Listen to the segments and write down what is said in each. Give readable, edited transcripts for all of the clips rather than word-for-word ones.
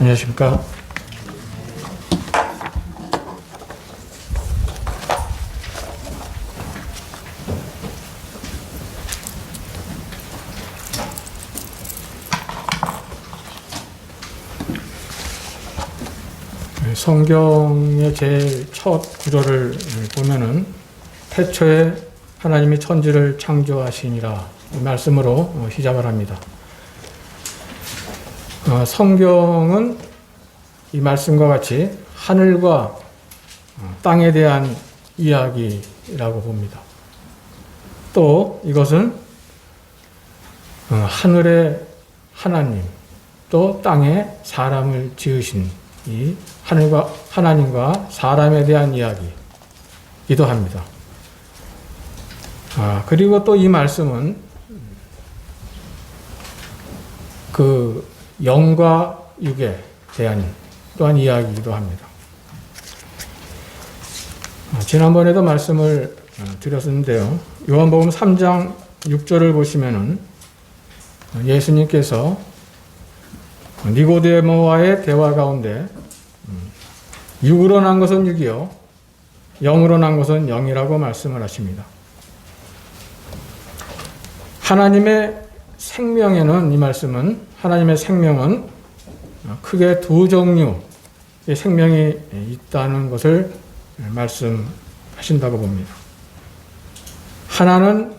안녕하십니까. 성경의 제일 첫 구절을 보면은 태초에 하나님이 천지를 창조하시니라 이 말씀으로 시작을 합니다. 성경은 이 말씀과 같이 하늘과 땅에 대한 이야기라고 봅니다. 또 이것은 하늘의 하나님, 또 땅에 사람을 지으신 이 하나님과 사람에 대한 이야기이기도 합니다. 그리고 또 이 말씀은 그 영과 육에 대한 또한 이야기이기도 합니다. 지난번에도 말씀을 드렸는데요. 요한복음 3장 6절을 보시면은 예수님께서 니고데모와의 대화 가운데 육으로 난 것은 육이요 영으로 난 것은 영이라고 말씀을 하십니다. 하나님의 생명에는 이 말씀은 하나님의 생명은 크게 두 종류의 생명이 있다는 것을 말씀하신다고 봅니다. 하나는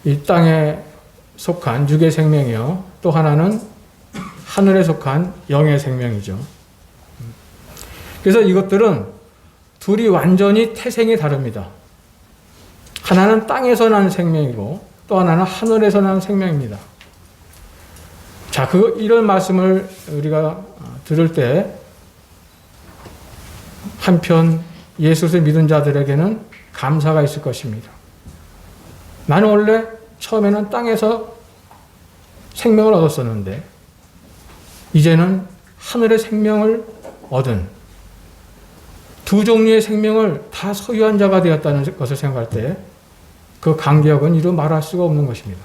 이 땅에 속한 육의 생명이요 또 하나는 하늘에 속한 영의 생명이죠. 그래서 이것들은 둘이 완전히 태생이 다릅니다. 하나는 땅에서 난 생명이고 또 하나는 하늘에서 난 생명입니다. 자, 이런 말씀을 우리가 들을 때 한편 예수를 믿은 자들에게는 감사가 있을 것입니다. 나는 원래 처음에는 땅에서 생명을 얻었었는데 이제는 하늘의 생명을 얻은 두 종류의 생명을 다 소유한 자가 되었다는 것을 생각할 때 그 감격은 이루 말할 수가 없는 것입니다.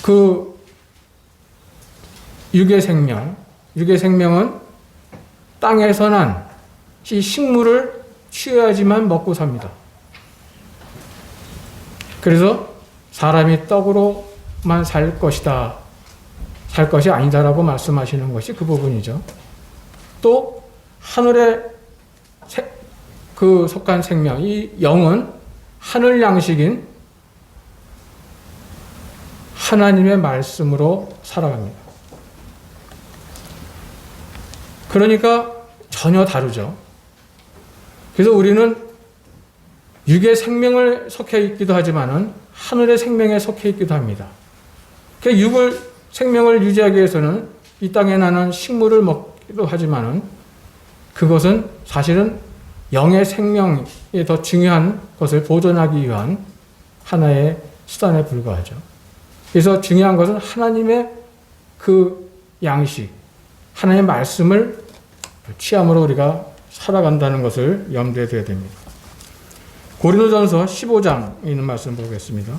그 육의 생명은 땅에서 난 이 식물을 취해야지만 먹고 삽니다. 그래서 사람이 떡으로만 살 것이다, 살 것이 아니다라고 말씀하시는 것이 그 부분이죠. 또 하늘에 속한 생명, 이 영은 하늘 양식인 하나님의 말씀으로 살아갑니다. 그러니까 전혀 다르죠. 그래서 우리는 육의 생명을 속해 있기도 하지만은 하늘의 생명에 속해 있기도 합니다. 그 생명을 유지하기 위해서는 이 땅에 나는 식물을 먹기도 하지만은 그것은 사실은 영의 생명에 더 중요한 것을 보존하기 위한 하나의 수단에 불과하죠. 그래서 중요한 것은 하나님의 그 양식, 하나님의 말씀을 취함으로 우리가 살아간다는 것을 염두에 둬야 됩니다. 고린도전서 15장에 있는 말씀 보겠습니다.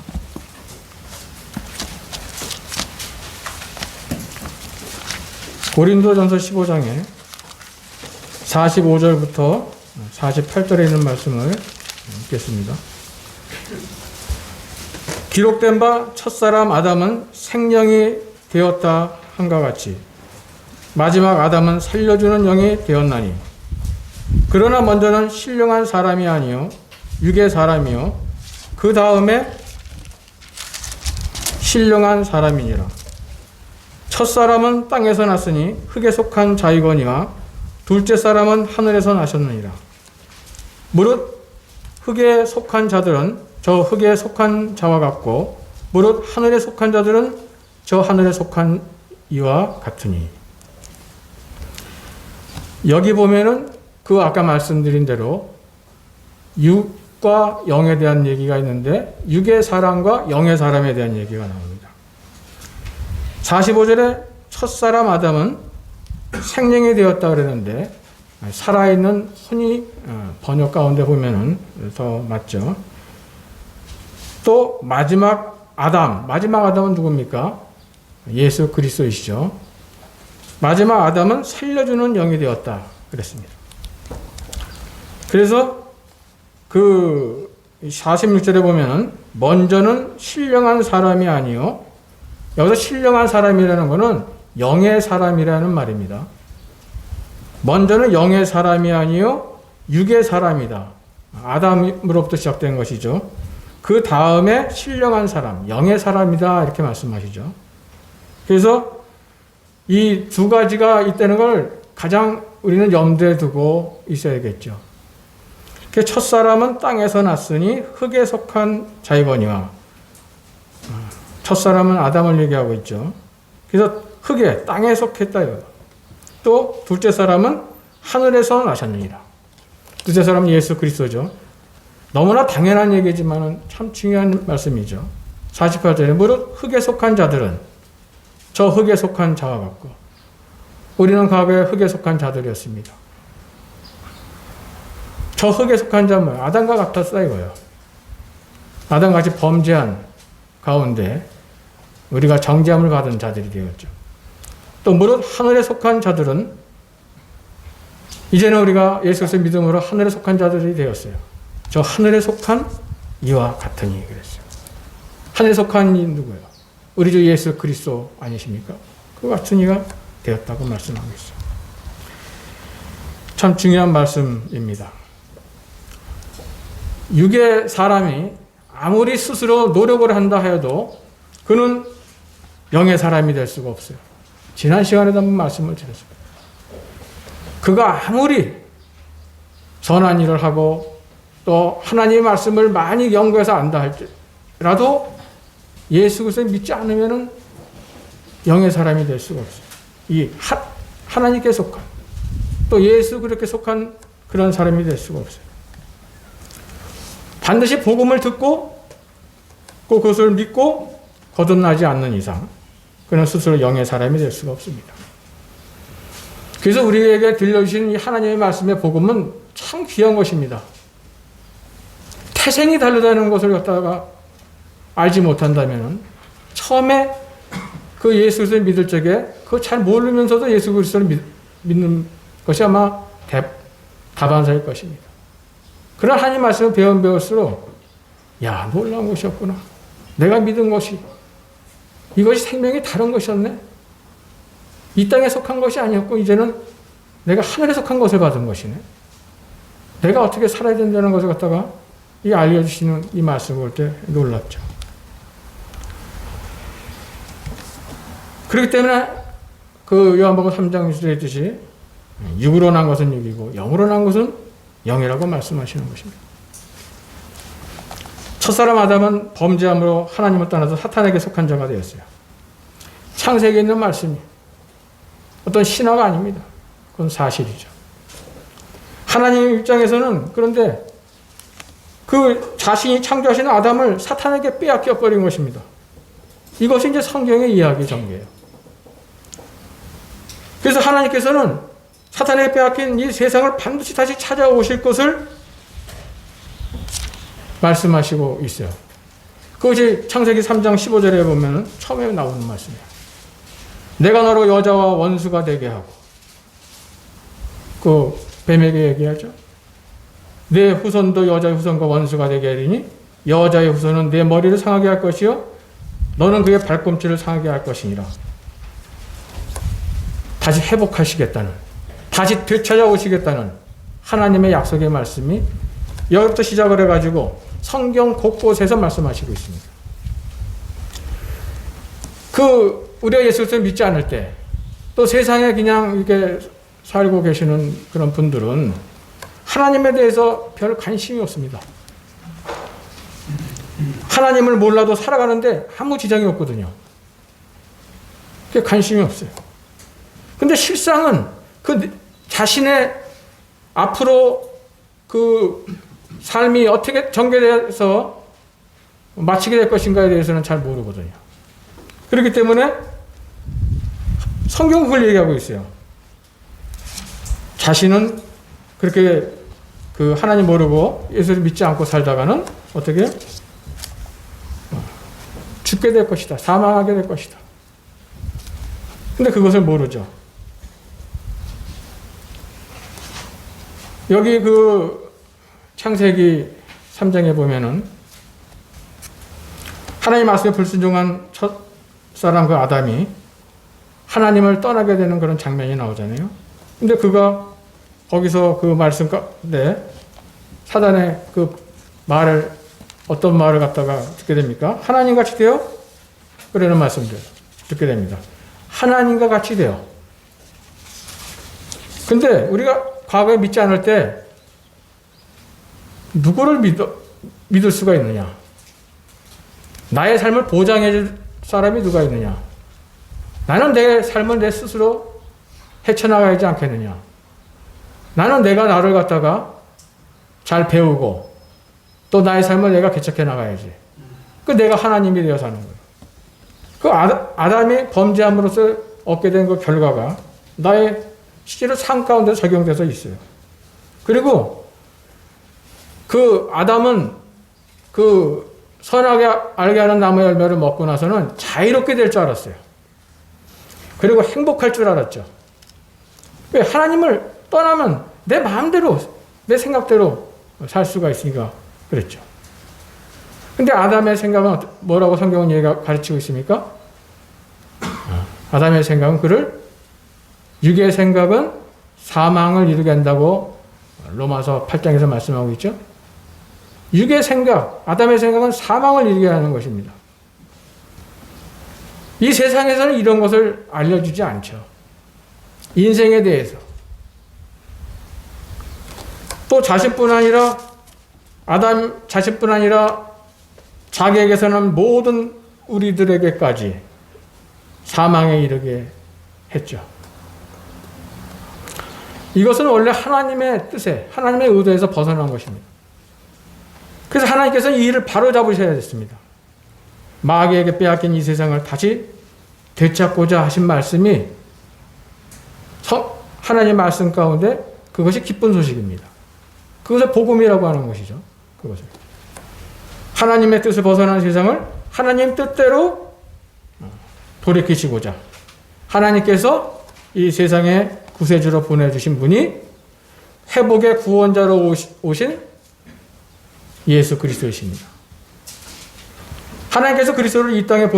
고린도전서 15장에 45절부터 48절에 있는 말씀을 읽겠습니다. 기록된 바 첫사람 아담은 생명이 되었다 함과 같이 마지막 아담은 살려주는 영이 되었나니 그러나 먼저는 신령한 사람이 아니요 육의 사람이요 그 다음에 신령한 사람이니라. 첫사람은 땅에서 났으니 흙에 속한 자이거니와 둘째 사람은 하늘에서 나셨느니라. 무릇 흙에 속한 자들은 저 흙에 속한 자와 같고 무릇 하늘에 속한 자들은 저 하늘에 속한 이와 같으니. 여기 보면은 그 아까 말씀드린 대로 육과 영에 대한 얘기가 있는데 육의 사람과 영의 사람에 대한 얘기가 나옵니다. 45절에 첫사람 아담은 생명이 되었다 그랬는데 살아있는 혼이 번역 가운데 보면은 더 맞죠. 또 마지막 아담은 누굽니까? 예수 그리스도이시죠. 마지막 아담은 살려주는 영이 되었다 그랬습니다. 그래서 그 46절에 보면은 먼저는 신령한 사람이 아니요, 여기서 신령한 사람이라는 것은 영의 사람이라는 말입니다. 먼저는 영의 사람이 아니요 육의 사람이다. 아담으로부터 시작된 것이죠. 그 다음에 신령한 사람, 영의 사람이다 이렇게 말씀하시죠. 그래서 이 두 가지가 있다는 걸 가장 우리는 염두에 두고 있어야겠죠. 첫 사람은 땅에서 났으니 흙에 속한 자이거니와, 첫 사람은 아담을 얘기하고 있죠. 그래서 흙에, 땅에 속했다. 또 둘째 사람은 하늘에서 나셨느니라. 둘째 사람은 예수 그리스도죠. 너무나 당연한 얘기지만 참 중요한 말씀이죠. 48절에 무릇 흙에 속한 자들은 저 흙에 속한 자와 같고, 우리는 과거에 흙에 속한 자들이었습니다. 저 흙에 속한 자는 아담과 같았다 이거예요. 아담같이 범죄한 가운데 우리가 정죄함을 받은 자들이 되었죠. 또 무릇 하늘에 속한 자들은 이제는 우리가 예수 그리스도 믿음으로 하늘에 속한 자들이 되었어요. 저 하늘에 속한 이와 같으니 그랬어요. 하늘에 속한 이 누구예요? 우리 주 예수 그리스도 아니십니까? 그 같은 이가 되었다고 말씀하고 있어요. 참 중요한 말씀입니다. 육의 사람이 아무리 스스로 노력을 한다 해도 그는 영의 사람이 될 수가 없어요. 지난 시간에도 한번 말씀을 드렸습니다. 그가 아무리 선한 일을 하고 또 하나님의 말씀을 많이 연구해서 안다 할지라도 예수 그리스도를 믿지 않으면 영의 사람이 될 수가 없어요. 이 하나님께 속한, 또 예수 그렇게 속한 그런 사람이 될 수가 없어요. 반드시 복음을 듣고 그것을 믿고 거듭나지 않는 이상 그는 스스로 영의 사람이 될 수가 없습니다. 그래서 우리에게 들려주신 이 하나님의 말씀의 복음은 참 귀한 것입니다. 태생이 다르다는 것을 갖다가 알지 못한다면 처음에 그 예수 그리스도를 믿을 적에 그거 잘 모르면서도 예수 그리스도를 믿는 것이 아마 다반사일 것입니다. 그러나 하나님 말씀을 배울수록 야, 놀라운 것이었구나. 내가 믿은 것이 이것이 생명이 다른 것이었네. 이 땅에 속한 것이 아니었고 이제는 내가 하늘에 속한 것을 받은 것이네. 내가 어떻게 살아야 된다는 것을 갖다가 이 알려주시는 이 말씀을 볼 때 놀랍죠. 그렇기 때문에 그 요한복음 3장 6절에 있듯이 육으로 난 것은 육이고 영으로 난 것은 영이라고 말씀하시는 것입니다. 첫사람 아담은 범죄함으로 하나님을 떠나서 사탄에게 속한 자가 되었어요. 창세기에 있는 말씀이 어떤 신화가 아닙니다. 그건 사실이죠. 하나님 입장에서는 그런데 그 자신이 창조하신 아담을 사탄에게 빼앗겨 버린 것입니다. 이것이 이제 성경의 이야기 전개예요. 그래서 하나님께서는 사탄에게 빼앗긴 이 세상을 반드시 다시 찾아오실 것을 말씀하시고 있어요. 그것이 창세기 3장 15절에 보면 처음에 나오는 말씀이에요. 내가 너로 여자와 원수가 되게 하고, 그 뱀에게 얘기하죠. 내 후손도 여자의 후손과 원수가 되게 하리니 여자의 후손은 내 머리를 상하게 할 것이요 너는 그의 발꿈치를 상하게 할 것이니라. 다시 회복하시겠다는, 다시 되찾아오시겠다는 하나님의 약속의 말씀이 여기부터 시작을 해가지고 성경 곳곳에서 말씀하시고 있습니다. 우리가 예수 그리스도를 믿지 않을 때, 또 세상에 그냥 이렇게 살고 계시는 그런 분들은 하나님에 대해서 별 관심이 없습니다. 하나님을 몰라도 살아가는데 아무 지장이 없거든요. 그게 관심이 없어요. 근데 실상은 그 자신의 앞으로 그 삶이 어떻게 전개돼서 마치게 될 것인가에 대해서는 잘 모르거든요. 그렇기 때문에 성경은 그걸 얘기하고 있어요. 자신은 그렇게 그 하나님 모르고 예수를 믿지 않고 살다가는 어떻게 죽게 될 것이다. 사망하게 될 것이다. 근데 그것을 모르죠. 여기 그 창세기 3장에 보면은 하나님 말씀에 불순종한 첫 사람 그 아담이 하나님을 떠나게 되는 그런 장면이 나오잖아요. 근데 그가 거기서 그 말씀 가운데 사단의 그 말을 어떤 말을 갖다가 듣게 됩니까? 하나님같이 되어 그러는 말씀들 듣게 됩니다. 하나님과 같이 되어. 근데 우리가 과거에 믿지 않을 때 누구를 믿을 수가 있느냐? 나의 삶을 보장해 줄 사람이 누가 있느냐? 나는 내 삶을 내 스스로 헤쳐나가야지 않겠느냐? 나는 내가 나를 갖다가 잘 배우고 또 나의 삶을 내가 개척해 나가야지. 그 내가 하나님이 되어 사는 거예요. 그 아담이 범죄함으로써 얻게 된 그 결과가 나의 실제로 삶 가운데 적용돼서 있어요. 그리고 그 아담은 그 선하게 알게 하는 나무 열매를 먹고 나서는 자유롭게 될 줄 알았어요. 그리고 행복할 줄 알았죠. 왜? 하나님을 떠나면 내 마음대로, 내 생각대로 살 수가 있으니까 그랬죠. 근데 아담의 생각은 뭐라고 성경은 얘가 가르치고 있습니까? 아담의 생각은 그를 육의 생각은 사망을 이루게 한다고 로마서 8장에서 말씀하고 있죠. 육의 생각, 아담의 생각은 사망을 이루게 하는 것입니다. 이 세상에서는 이런 것을 알려주지 않죠. 인생에 대해서. 또 자신뿐 아니라 아담 자신뿐 아니라 자기에게서는 모든 우리들에게까지 사망에 이르게 했죠. 이것은 원래 하나님의 뜻에, 하나님의 의도에서 벗어난 것입니다. 그래서 하나님께서 이 일을 바로 잡으셔야 됐습니다. 마귀에게 빼앗긴 이 세상을 다시 되찾고자 하신 말씀이 하나님의 말씀 가운데 그것이 기쁜 소식입니다. 그것을 복음이라고 하는 것이죠. 그것을. 하나님의 뜻을 벗어난 세상을 하나님 뜻대로 돌이키시고자 하나님께서 이 세상에 구세주로 보내주신 분이 회복의 구원자로 오신 예수 그리스도이십니다. 하나님께서 그리스도를 이 땅에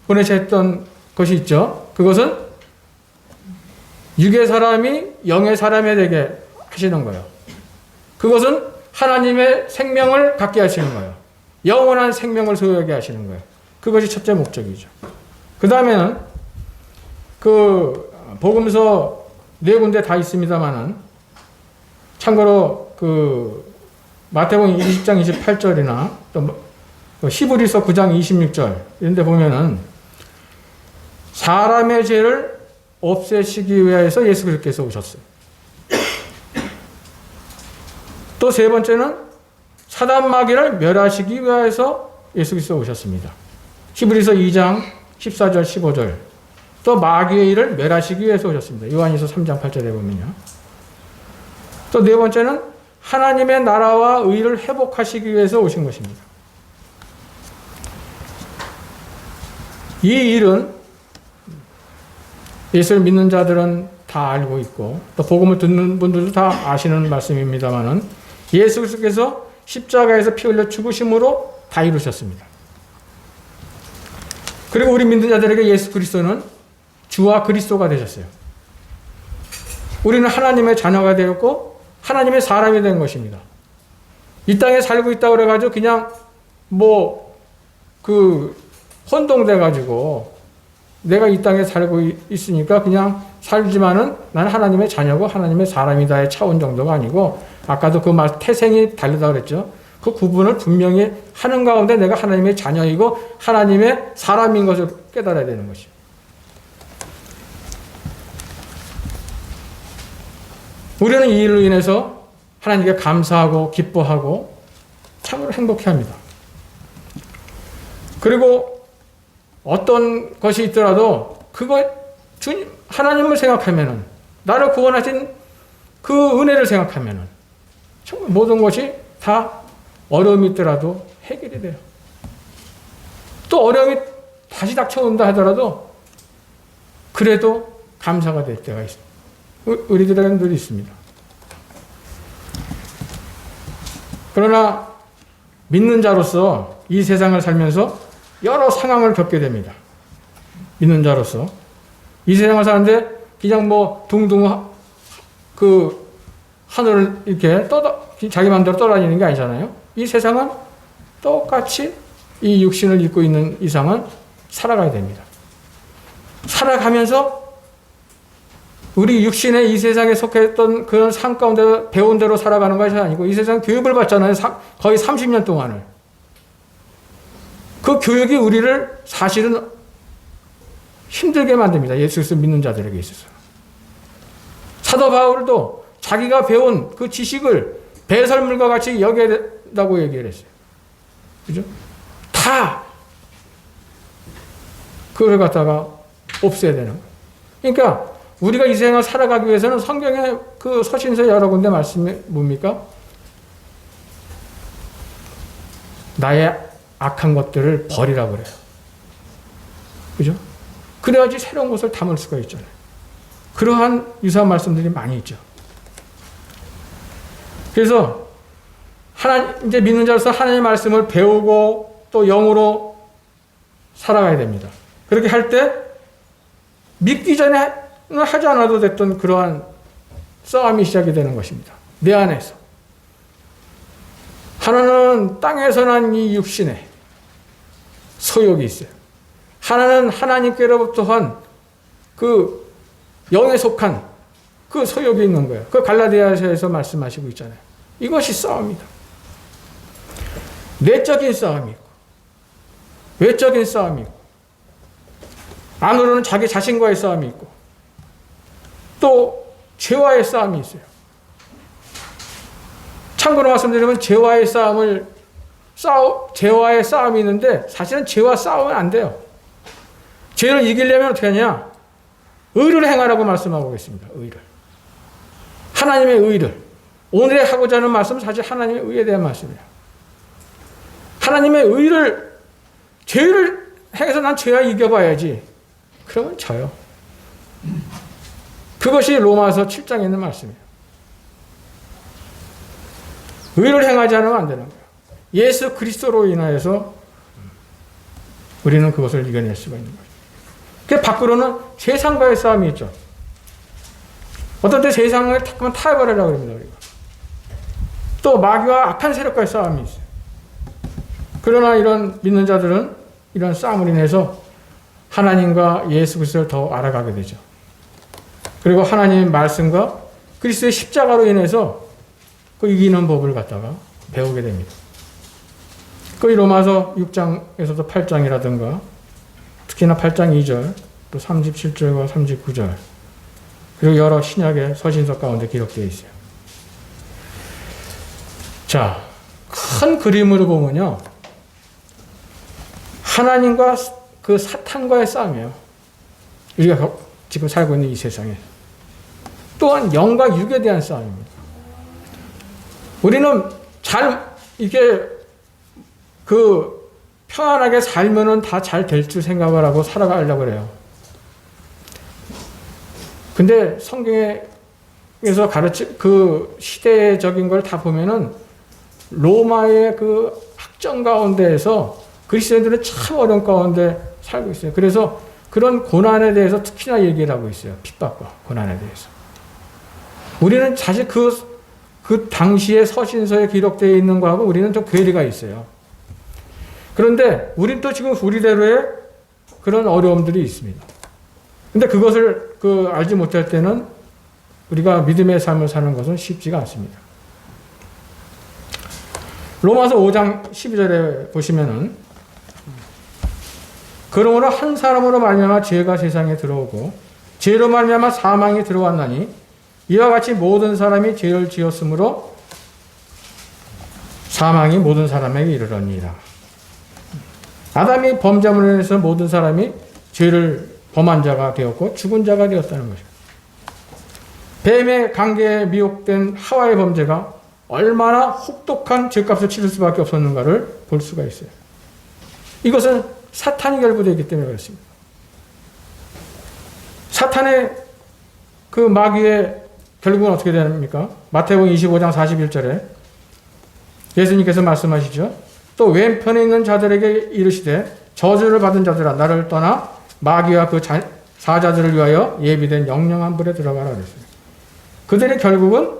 보내셨던 것이 있죠. 그것은 육의 사람이 영의 사람이 되게 하시는 거예요. 그것은 하나님의 생명을 갖게 하시는 거예요. 영원한 생명을 소유하게 하시는 거예요. 그것이 첫째 목적이죠. 그 다음에는 그 복음서 네 군데 다 있습니다만은 참고로 그 마태복음 20장 28절이나 또 히브리서 9장 26절 이런 데 보면은 사람의 죄를 없애시기 위해서 예수 그리스도께서 오셨어요. 또 세 번째는 사단 마귀를 멸하시기 위해서 예수 그리스도 오셨습니다. 히브리서 2장 14절 15절 또 마귀의 일을 멸하시기 위해서 오셨습니다. 요한일서 3장 8절에 보면요. 또 네 번째는 하나님의 나라와 의를 회복하시기 위해서 오신 것입니다. 이 일은 예수를 믿는 자들은 다 알고 있고 또 복음을 듣는 분들도 다 아시는 말씀입니다만은 예수 그리스도께서 십자가에서 피 흘려 죽으심으로 다 이루셨습니다. 그리고 우리 믿는 자들에게 예수 그리스도는 주와 그리스도가 되셨어요. 우리는 하나님의 자녀가 되었고 하나님의 사람이 된 것입니다. 이 땅에 살고 있다고 그래가지고 그냥 혼동돼 가지고 내가 이 땅에 살고 있으니까 그냥 살지만은 나는 하나님의 자녀고 하나님의 사람이다의 차원 정도가 아니고 아까도 그 말 태생이 다르다 그랬죠. 그 구분을 분명히 하는 가운데 내가 하나님의 자녀이고 하나님의 사람인 것을 깨달아야 되는 것이죠. 우리는 이 일로 인해서 하나님께 감사하고 기뻐하고 참으로 행복해합니다. 그리고 어떤 것이 있더라도 주님 하나님을 생각하면은 나를 구원하신 그 은혜를 생각하면은 모든 것이 다 어려움이 있더라도 해결이 돼요. 또 어려움이 다시 닥쳐온다 하더라도 그래도 감사가 될 때가 있습니다. 우리들에게는 늘 있습니다. 그러나 믿는 자로서 이 세상을 살면서 여러 상황을 겪게 됩니다. 믿는 자로서 이 세상을 사는데 그냥 뭐 둥둥 하늘을 이렇게 자기 마음대로 떠다니는 게 아니잖아요. 이 세상은 똑같이 이 육신을 입고 있는 이상은 살아가야 됩니다. 살아가면서 우리 육신의 이 세상에 속했던 그런 삶 가운데 배운 대로 살아가는 것이 아니고 이 세상 교육을 받잖아요. 거의 30년 동안을. 그 교육이 우리를 사실은 힘들게 만듭니다. 예수 그리스도 믿는 자들에게 있어서. 사도 바울도 자기가 배운 그 지식을 배설물과 같이 여겨야 된다고 얘기를 했어요. 그죠? 다 그걸 갖다가 없애야 되는 거예요. 그러니까 우리가 이 세상을 살아가기 위해서는 성경의 그 서신서 여러 군데 말씀이 뭡니까? 나의 악한 것들을 버리라고 그래요. 그죠? 그래야지 새로운 것을 담을 수가 있잖아요. 그러한 유사한 말씀들이 많이 있죠. 그래서 이제 믿는 자로서 하나님의 말씀을 배우고 또 영으로 살아가야 됩니다. 그렇게 할 때 믿기 전에 하지 않아도 됐던 그러한 싸움이 시작이 되는 것입니다. 내 안에서. 하나는 땅에서 난 이 육신에 소욕이 있어요. 하나는 하나님께로부터 한 그 영에 속한 그 소욕이 있는 거예요. 그 갈라디아서에서 말씀하시고 있잖아요. 이것이 싸움이다. 내적인 싸움이 있고 외적인 싸움이 있고 안으로는 자기 자신과의 싸움이 있고 또 죄와의 싸움이 있어요. 참고로 말씀드리면 죄와의 싸움이 있는데 사실은 죄와 싸우면 안 돼요. 죄를 이기려면 어떻게 하냐? 의를 행하라고 말씀하고 있습니다. 의를. 하나님의 의를. 오늘에 하고자 하는 말씀은 사실 하나님의 의에 대한 말씀이에요. 하나님의 의를, 죄를 행해서 난 죄와 이겨봐야지. 그러면 져요. 그것이 로마서 7장에 있는 말씀이에요. 의를 행하지 않으면 안 되는 거예요. 예수 그리스도로 인하여서 우리는 그것을 이겨낼 수가 있는 거예요. 그 밖으로는 세상과의 싸움이 있죠. 어떤 때 세상을 탁하면 타협하려고 합니다. 우리가. 또 마귀와 악한 세력과의 싸움이 있어요. 그러나 이런 믿는 자들은 이런 싸움을 인해서 하나님과 예수 그리스도를 더 알아가게 되죠. 그리고 하나님의 말씀과 그리스도의 십자가로 인해서 그 이기는 법을 갖다가 배우게 됩니다. 그 로마서 6장에서도 8장이라든가 특히나 8장 2절 또 37절과 39절 그리고 여러 신약의 서신서 가운데 기록되어 있어요. 자, 큰 그림으로 보면요. 하나님과 그 사탄과의 싸움이에요. 우리가 지금 살고 있는 이 세상에. 또한 영과 육에 대한 싸움입니다. 우리는 이게 편안하게 살면은 다 잘 될 줄 생각을 하고 살아가려고 그래요. 근데 성경에서 그 시대적인 걸 다 보면은 로마의 그 학정 가운데에서 그리스도인들은 참 어려운 가운데 살고 있어요. 그래서 그런 고난에 대해서 특히나 얘기를 하고 있어요. 핍박과 고난에 대해서. 우리는 사실 그 당시의 서신서에 기록되어 있는 거하고 우리는 좀 괴리가 있어요. 그런데 우린 또 지금 우리대로의 그런 어려움들이 있습니다. 근데 그것을 알지 못할 때는 우리가 믿음의 삶을 사는 것은 쉽지가 않습니다. 로마서 5장 12절에 보시면은 그러므로 한 사람으로 말미암아 죄가 세상에 들어오고 죄로 말미암아 사망이 들어왔나니 이와 같이 모든 사람이 죄를 지었으므로 사망이 모든 사람에게 이르러니라. 아담이 범죄함으로 인해서 모든 사람이 죄를 범한 자가 되었고 죽은 자가 되었다는 것입니다. 뱀의 관계에 미혹된 하와의 범죄가 얼마나 혹독한 죄값을 치를 수밖에 없었는가를 볼 수가 있어요. 이것은 사탄이 결부되어 있기 때문에 그렇습니다. 사탄의 그 마귀의 결국은 어떻게 됩니까? 마태복음 25장 41절에 예수님께서 말씀하시죠. 또 왼편에 있는 자들에게 이르시되 저주를 받은 자들아 나를 떠나 마귀와 그 사자들을 위하여 예비된 영영한 불에 들어가라 그랬어요. 그들의 결국은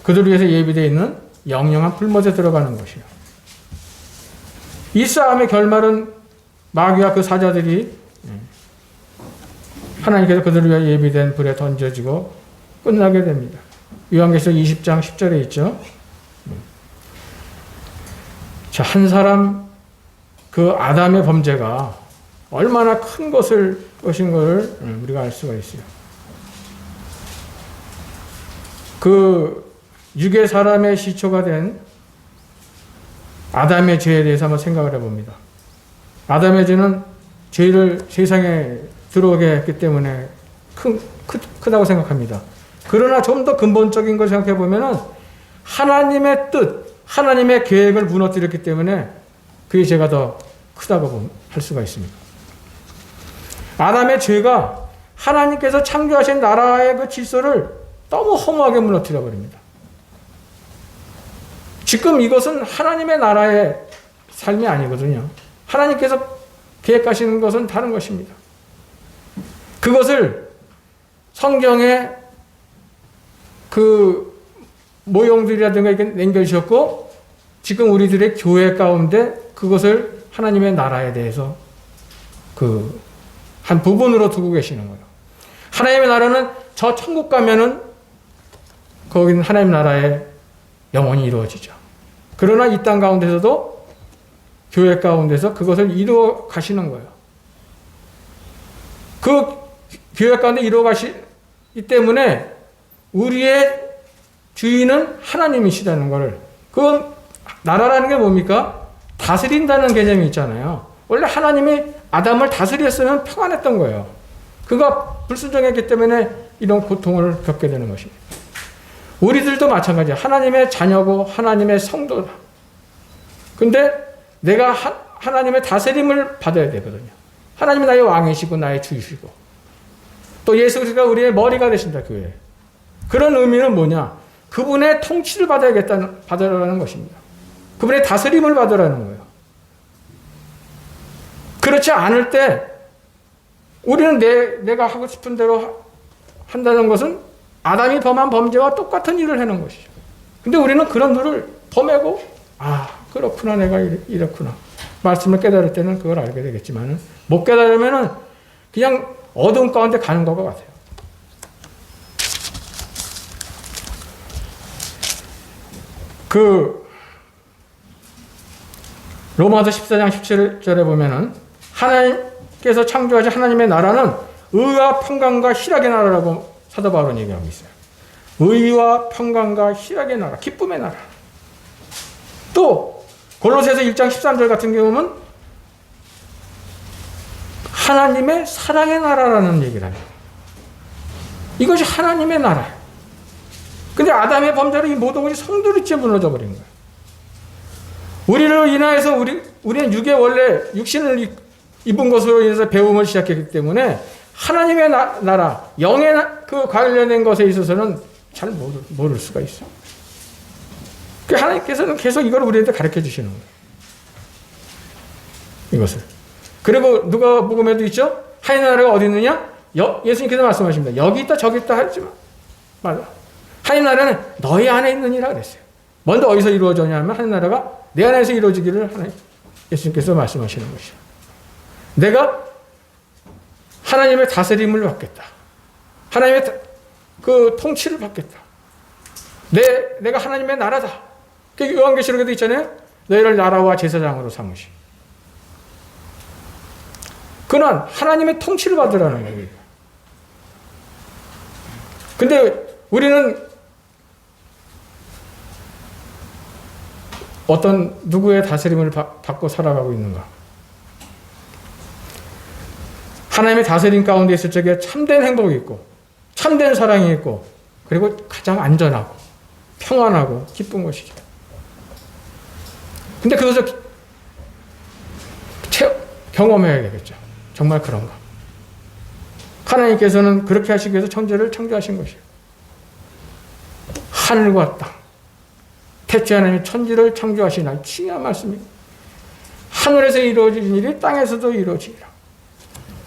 그들을 위해서 예비되어 있는 영영한 불못에 들어가는 것이요. 이 싸움의 결말은 마귀와 그 사자들이 하나님께서 그들을 위하여 예비된 불에 던져지고 끝나게 됩니다. 요한계시록 20장 10절에 있죠. 자, 한 사람 그 아담의 범죄가 얼마나 큰 것인 것을 우리가 알 수가 있어요. 그 육의 사람의 시초가 된 아담의 죄에 대해서 한번 생각을 해봅니다. 아담의 죄는 죄를 세상에 들어오게 했기 때문에 크다고 생각합니다. 그러나 좀 더 근본적인 걸 생각해 보면은 하나님의 뜻, 하나님의 계획을 무너뜨렸기 때문에 그의 죄가 더 크다고 할 수가 있습니다. 아담의 죄가 하나님께서 창조하신 나라의 그 질서를 너무 허무하게 무너뜨려 버립니다. 지금 이것은 하나님의 나라의 삶이 아니거든요. 하나님께서 계획하시는 것은 다른 것입니다. 그것을 성경에 그 모형들이라든가 이렇게 남겨주셨고 지금 우리들의 교회 가운데 그것을 하나님의 나라에 대해서 그 한 부분으로 두고 계시는 거예요. 하나님의 나라는 저 천국 가면은 거기는 하나님 나라의 영원히 이루어지죠. 그러나 이 땅 가운데서도 교회 가운데서 그것을 이루어 가시는 거예요. 그 교회 가운데 이루어 가시기 때문에 우리의 주인은 하나님이시다는 것을, 그 나라라는 게 뭡니까? 다스린다는 개념이 있잖아요. 원래 하나님이 아담을 다스렸으면 평안했던 거예요. 그가 불순종했기 때문에 이런 고통을 겪게 되는 것입니다. 우리들도 마찬가지예요. 하나님의 자녀고 하나님의 성도다. 근데 내가 하나님의 다스림을 받아야 되거든요. 하나님이 나의 왕이시고 나의 주이시고 또 예수 그리스도가 우리의 머리가 되신다, 교회. 그런 의미는 뭐냐? 그분의 통치를 받으라는 것입니다. 그분의 다스림을 받으라는 거예요. 그렇지 않을 때 우리는 내가 하고 싶은 대로 한다는 것은 아담이 범한 범죄와 똑같은 일을 하는 것이죠. 근데 우리는 그런 일을 범하고 그렇구나, 내가 이렇구나. 말씀을 깨달을 때는 그걸 알게 되겠지만 못 깨달으면 그냥 어두운 가운데 가는 것 같아요. 그 로마서 14장 17절에 보면은 하나님께서 창조하신 하나님의 나라는 의와 평강과 희락의 나라라고 사도 바울은 얘기하고 있어요. 의와 평강과 희락의 나라, 기쁨의 나라. 또 골로새서 1장 13절 같은 경우는 하나님의 사랑의 나라라는 얘기를 합니다. 이것이 하나님의 나라예요. 근데 아담의 범죄로 이 모든 것이 성도리째 무너져 버린 거예요. 우리를 인하여서 우리는 원래 육신을 입은 것으로 인해서 배움을 시작했기 때문에 하나님의 나라, 영의 그 관련된 것에 있어서는 잘 모를 수가 있어. 하나님께서는 계속 이걸 우리한테 가르쳐 주시는 거예요. 이것을. 그리고 누가복음에도 있죠? 하나님의 나라가 어디 있느냐? 예수님께서 말씀하십니다. 여기 있다 저기 있다 하지 마. 맞아. 하나님 나라는 너희 안에 있느니라 그랬어요. 먼저 어디서 이루어졌냐 하면 하나님 나라가 내 안에서 이루어지기를 예수님께서 말씀하시는 것이요. 내가 하나님의 다스림을 받겠다. 하나님의 그 통치를 받겠다. 내가 하나님의 나라다. 요한계시록에도 있잖아요. 너희를 나라와 제사장으로 삼으시. 그는 하나님의 통치를 받으라는 거예요. 근데 우리는 어떤 누구의 다스림을 받고 살아가고 있는가? 하나님의 다스림 가운데 있을 적에 참된 행복이 있고 참된 사랑이 있고 그리고 가장 안전하고 평안하고 기쁜 것이죠. 근데 그것을 경험해야 되겠죠. 정말 그런가. 하나님께서는 그렇게 하시기 위해서 천지를 창조하신 것이에요. 하늘과 땅. 태초에 하나님이 천지를 창조하시나 중요한 말씀입니다. 하늘에서 이루어진 일이 땅에서도 이루어지리라.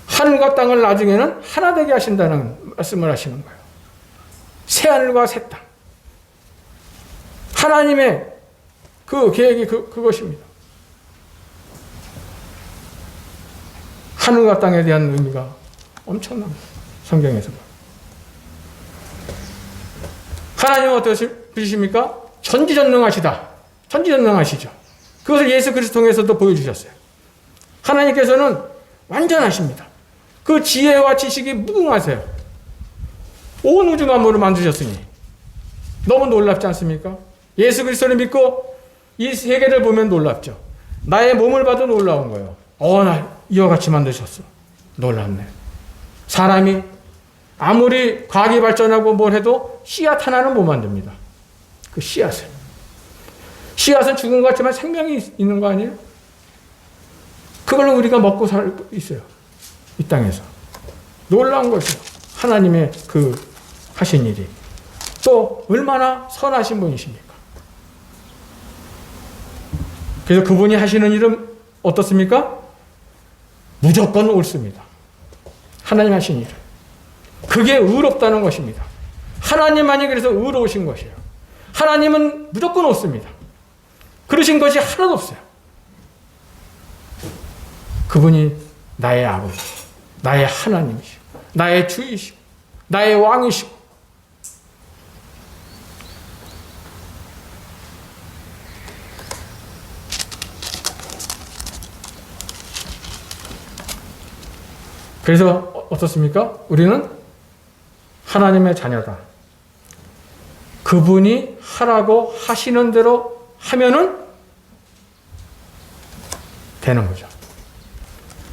하늘과 땅을 나중에는 하나 되게 하신다는 말씀을 하시는 거예요. 새하늘과 새 땅. 하나님의 그 계획이 그것입니다. 하늘과 땅에 대한 의미가 엄청납니다. 성경에서. 하나님은 어떠신 분이십니까? 전지전능하시다. 전지전능하시죠. 그것을 예수 그리스도 통해서도 보여주셨어요. 하나님께서는 완전하십니다. 그 지혜와 지식이 무궁하세요. 온 우주 만물을 만드셨으니 너무 놀랍지 않습니까? 예수 그리스도를 믿고 이 세계를 보면 놀랍죠. 나의 몸을 봐도 놀라운 거예요. 나 이와 같이 만드셨어. 놀랍네. 사람이 아무리 과학이 발전하고 뭘 해도 씨앗 하나는 못 만듭니다. 그 씨앗을. 씨앗은 죽은 것 같지만 생명이 있는 거 아니에요? 그걸로 우리가 먹고 살고 있어요. 이 땅에서. 놀라운 것이요. 하나님의 그 하신 일이. 또 얼마나 선하신 분이십니까? 그래서 그분이 하시는 일은 어떻습니까? 무조건 옳습니다. 하나님 하신 일. 그게 의롭다는 것입니다. 하나님만이 그래서 의로우신 것이에요. 하나님은 무조건 옳습니다. 그러신 것이 하나도 없어요. 그분이 나의 아버지, 나의 하나님이시고, 나의 주이시고, 나의 왕이시고, 그래서 어떻습니까? 우리는 하나님의 자녀다. 그분이 하라고 하시는 대로 하면은 되는 거죠.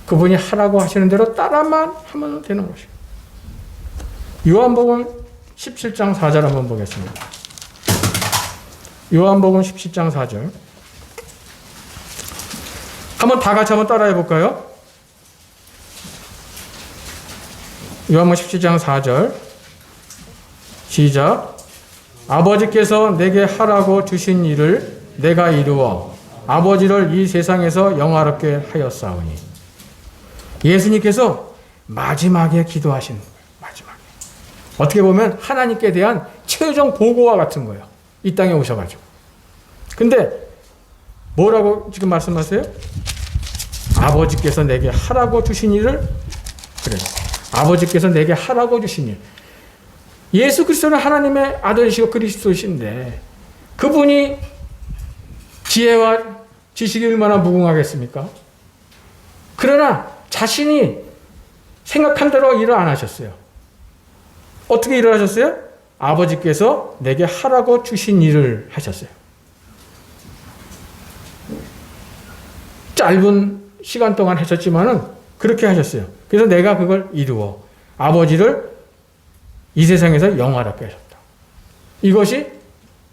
그분이 하라고 하시는 대로 따라만 하면 되는 것이에요. 요한복음 17장 4절 한번 보겠습니다. 요한복음 17장 4절. 한번 다 같이 한번 따라해 볼까요? 요한복음 17장 4절. 시작. 아버지께서 내게 하라고 주신 일을 내가 이루어 아버지를 이 세상에서 영화롭게 하였사오니. 예수님께서 마지막에 기도하신 거예요. 마지막에. 어떻게 보면 하나님께 대한 최종 보고와 같은 거예요. 이 땅에 오셔가지고. 근데 뭐라고 지금 말씀하세요? 아버지께서 내게 하라고 주신 일을, 그래요. 아버지께서 내게 하라고 주신 일. 예수 그리스도는 하나님의 아들이시고 그리스도이신데 그분이 지혜와 지식이 얼마나 무궁하겠습니까? 그러나 자신이 생각한 대로 일을 안 하셨어요. 어떻게 일을 하셨어요? 아버지께서 내게 하라고 주신 일을 하셨어요. 짧은 시간 동안 하셨지만은 그렇게 하셨어요. 그래서 내가 그걸 이루어 아버지를 이 세상에서 영화롭게 하셨다. 이것이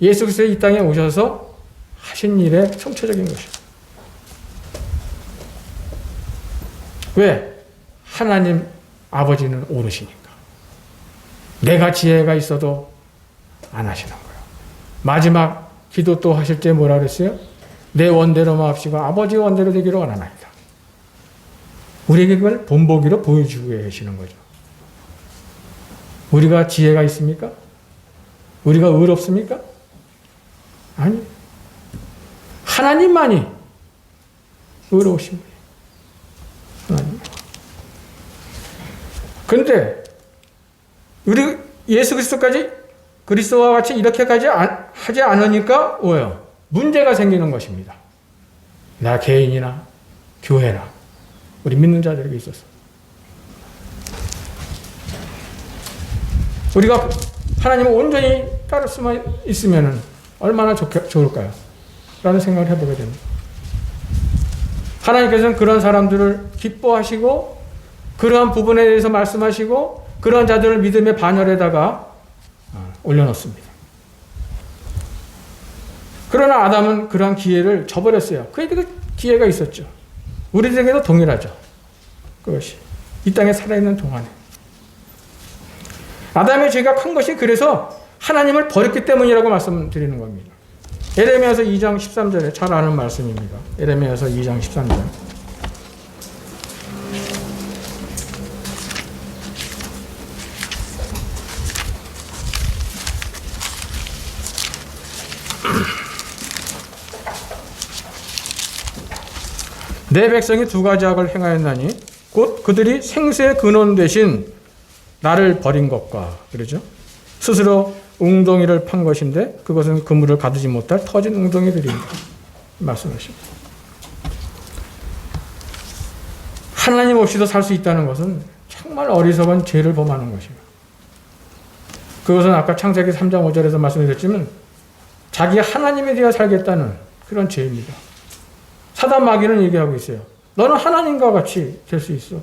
예수 그리스도 이 땅에 오셔서 하신 일의 총체적인 것입니다. 왜? 하나님 아버지는 오르시니까. 내가 지혜가 있어도 안 하시는 거예요. 마지막 기도 또 하실 때 뭐라 그랬어요? 내 원대로 마옵시고 아버지 원대로 되기를 원하나이다. 우리에게 그걸 본보기로 보여주고 계시는 거죠. 우리가 지혜가 있습니까? 우리가 의롭습니까? 아니. 하나님만이 의로우신 분이에요. 하나님. 그런데 우리 예수 그리스도까지 그리스도와 같이 이렇게까지 하지 않으니까 뭐예요? 문제가 생기는 것입니다. 나 개인이나 교회나 우리 믿는 자들에게 있어서. 우리가 하나님을 온전히 따를 수만 있으면 얼마나 좋을까요? 라는 생각을 해보게 됩니다. 하나님께서는 그런 사람들을 기뻐하시고 그러한 부분에 대해서 말씀하시고 그러한 자들을 믿음의 반열에다가 올려놓습니다. 그러나 아담은 그러한 기회를 저버렸어요. 그에게도 기회가 있었죠. 우리들에게도 동일하죠. 그것이 이 땅에 살아있는 동안에 아담의 죄가 큰 것이 그래서 하나님을 버렸기 때문이라고 말씀드리는 겁니다. 에레미야서 2장 13절에 잘 아는 말씀입니다. 에레미야서 2장 13절. 내 백성이 두 가지 악을 행하였나니 곧 그들이 생수의 근원 대신 나를 버린 것과 그러죠. 스스로 웅덩이를 판 것인데 그것은 그물을 가두지 못할 터진 웅덩이들입니다. 말씀하십니다. 하나님 없이도 살 수 있다는 것은 정말 어리석은 죄를 범하는 것입니다. 그것은 아까 창세기 3장 5절에서 말씀드렸지만 자기가 하나님에 대해 살겠다는 그런 죄입니다. 사단 마귀는 얘기하고 있어요. 너는 하나님과 같이 될 수 있어.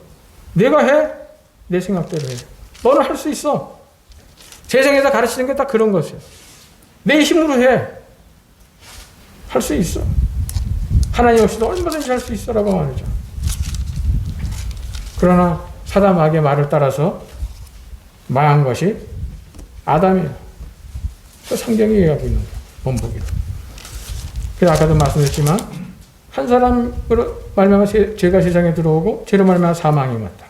내가 해. 내 생각대로 해. 너는 할 수 있어. 세상에서 가르치는 게 다 그런 것이에요. 내 힘으로 해. 할 수 있어. 하나님 없이도 얼마든지 할 수 있어라고 말이죠. 그러나 사단 마귀의 말을 따라서 망한 것이 아담이에요. 그 성경이 얘기하고 있는 거예요. 본보기로. 그래서 아까도 말씀드렸지만 한 사람으로 말미암아 죄가 세상에 들어오고 죄로 말미암아 사망이 왔다.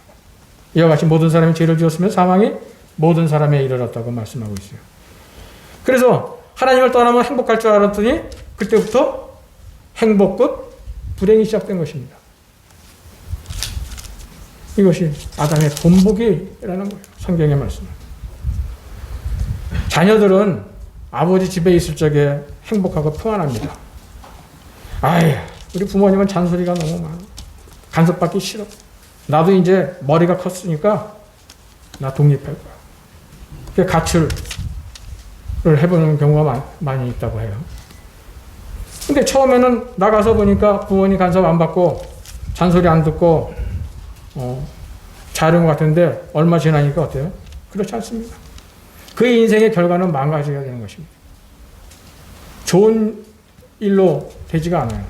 이와 같이 모든 사람이 죄를 지었으면 사망이 모든 사람에 이르렀다고 말씀하고 있어요. 그래서 하나님을 떠나면 행복할 줄 알았더니 그때부터 행복 끝 불행이 시작된 것입니다. 이것이 아담의 본보기라는 거예요. 성경의 말씀. 자녀들은 아버지 집에 있을 적에 행복하고 평안합니다. 아이, 우리 부모님은 잔소리가 너무 많아. 간섭받기 싫어. 나도 이제 머리가 컸으니까 나 독립할 거야. 그래서 가출을 해보는 경우가 많이 있다고 해요. 근데 처음에는 나가서 보니까 부모님 간섭 안 받고 잔소리 안 듣고 잘한 것 같은데 얼마 지나니까 어때요? 그렇지 않습니다. 그의 인생의 결과는 망가지게 되는 것입니다. 좋은 일로 되지가 않아요.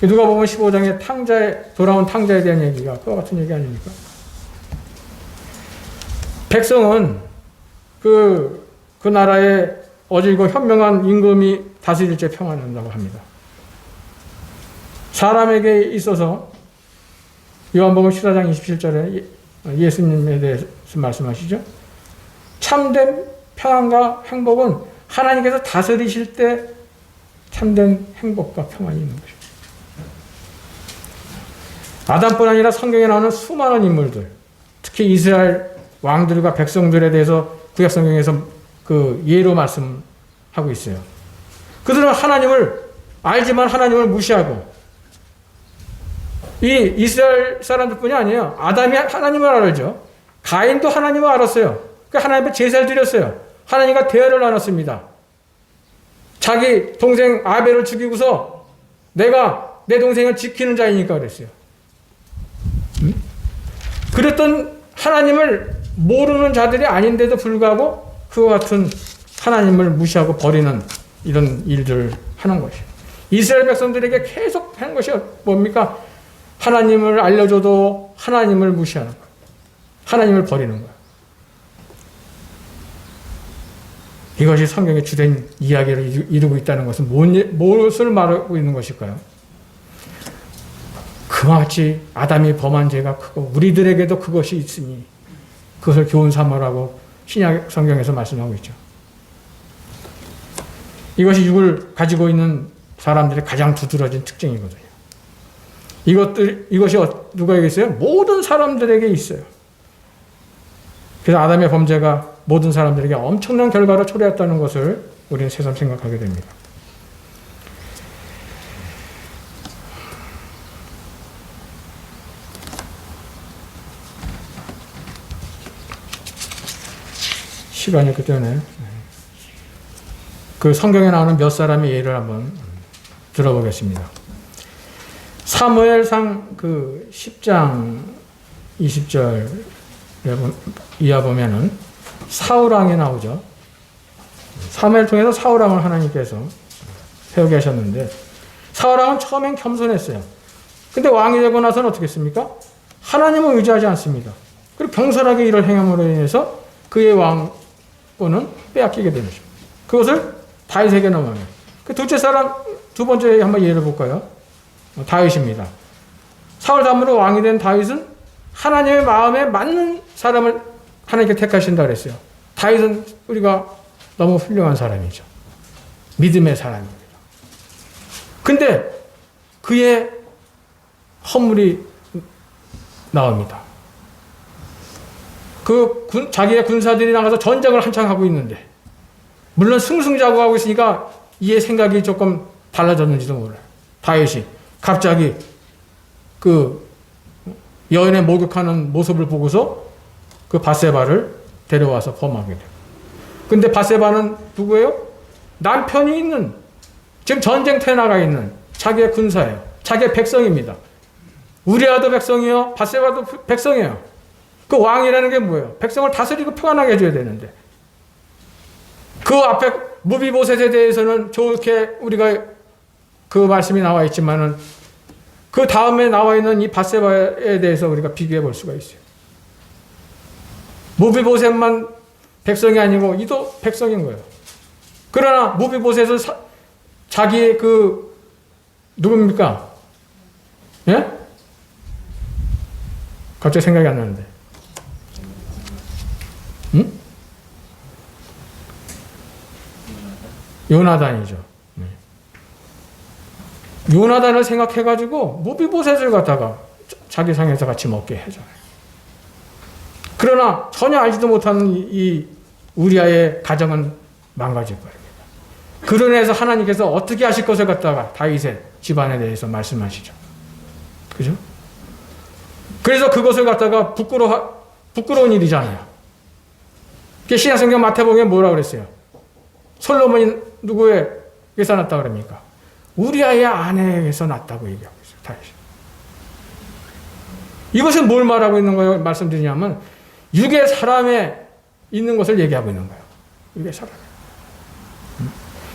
누가 보면 15장에 돌아온 탕자에 대한 얘기가 그와 같은 얘기 아닙니까? 백성은 그 나라에 어질고 현명한 임금이 다스릴 때 평안한다고 합니다. 사람에게 있어서 요한복음 14장 27절에 예수님에 대해서 말씀하시죠. 참된 평안과 행복은 하나님께서 다스리실 때 참된 행복과 평안이 있는 것입니다. 아담뿐 아니라 성경에 나오는 수많은 인물들, 특히 이스라엘 왕들과 백성들에 대해서 구약 성경에서 그 예로 말씀하고 있어요. 그들은 하나님을 알지만 하나님을 무시하고 이 이스라엘 사람들뿐이 아니에요. 아담이 하나님을 알죠. 가인도 하나님을 알았어요. 그 하나님 앞에 제사를 드렸어요. 하나님과 대화를 나눴습니다. 자기 동생 아벨을 죽이고서 내가 내 동생을 지키는 자이니까 그랬어요. 그랬던 하나님을 모르는 자들이 아닌데도 불구하고 그와 같은 하나님을 무시하고 버리는 이런 일들을 하는 것이에요. 이스라엘 백성들에게 계속 하는 것이 뭡니까? 하나님을 알려줘도 하나님을 무시하는 거예요. 하나님을 버리는 거예요. 이것이 성경의 주된 이야기를 이루고 있다는 것은 무엇을 말하고 있는 것일까요? 그와 같이 아담이 범한 죄가 크고 우리들에게도 그것이 있으니 그것을 교훈 삼으라고 신약 성경에서 말씀하고 있죠. 이것이 육을 가지고 있는 사람들의 가장 두드러진 특징이거든요. 이것이 누구에게 있어요? 모든 사람들에게 있어요. 그래서 아담의 범죄가 모든 사람들에게 엄청난 결과를 초래했다는 것을 우리는 새삼 생각하게 됩니다. 시간이 없기 때문에 그 성경에 나오는 몇 사람의 예를 한번 들어보겠습니다. 사무엘상 그 10장 20절 이하 보면은 사울왕이 나오죠. 사무엘 통해서 사울왕을 하나님께서 세우게 하셨는데 사울왕은 처음엔 겸손했어요. 근데 왕이 되고 나서는 어떻게 했습니까? 하나님을 의지하지 않습니다. 그리고 경솔하게 일을 행함으로 인해서 그의 왕권은 빼앗기게 되는 것입니다. 그것을 다윗에게 넘어요. 그 둘째 사람, 두 번째 한번 예를 볼까요? 다윗입니다. 사울 다음으로 왕이 된 다윗은 하나님의 마음에 맞는 사람을 하나님께 택하신다 그랬어요. 다윗은 우리가 너무 훌륭한 사람이죠. 믿음의 사람입니다. 근데 그의 허물이 나옵니다. 자기의 군사들이 나가서 전쟁을 한창 하고 있는데, 물론 승승장구하고 있으니까 이의 생각이 조금 달라졌는지도 몰라요. 다윗이 갑자기 그 여인의 목욕하는 모습을 보고서 그 밧세바를 데려와서 범하게 돼요. 근데 밧세바는 누구예요? 남편이 있는, 지금 전쟁터에 나가 있는 자기의 군사예요. 자기의 백성입니다. 우리아도 백성이요, 밧세바도 백성이에요. 그 왕이라는 게 뭐예요? 백성을 다스리고 평안하게 해줘야 되는데, 그 앞에 무비보셋에 대해서는 좋게 우리가 그 말씀이 나와 있지만은 그 다음에 나와 있는 이 밧세바에 대해서 우리가 비교해 볼 수가 있어요. 무비보셋만 백성이 아니고 이도 백성인 거예요. 그러나 무비보셋은 자기의 누굽니까? 예? 갑자기 생각이 안 나는데. 응? 요나단이죠. 네. 요나단을 생각해가지고 무비보셋을 갖다가 자기 상에서 같이 먹게 해줘요. 그러나 전혀 알지도 못하는 이 우리아의 가정은 망가질 거예요. 그런 해서 하나님께서 어떻게 하실 것을 갖다가 다윗의 집안에 대해서 말씀하시죠. 그죠? 그래서 그것을 갖다가 부끄러운 일이잖아요. 신약성경 마태복음에 뭐라고 그랬어요? 솔로몬이 누구에게서 났다 그럽니까? 우리아의 아내에게서 났다고 얘기하고 있어요. 다윗이. 이것은 뭘 말하고 있는 거예요? 말씀드리냐면 육의 사람에 있는 것을 얘기하고 있는 거예요. 육의 사람에.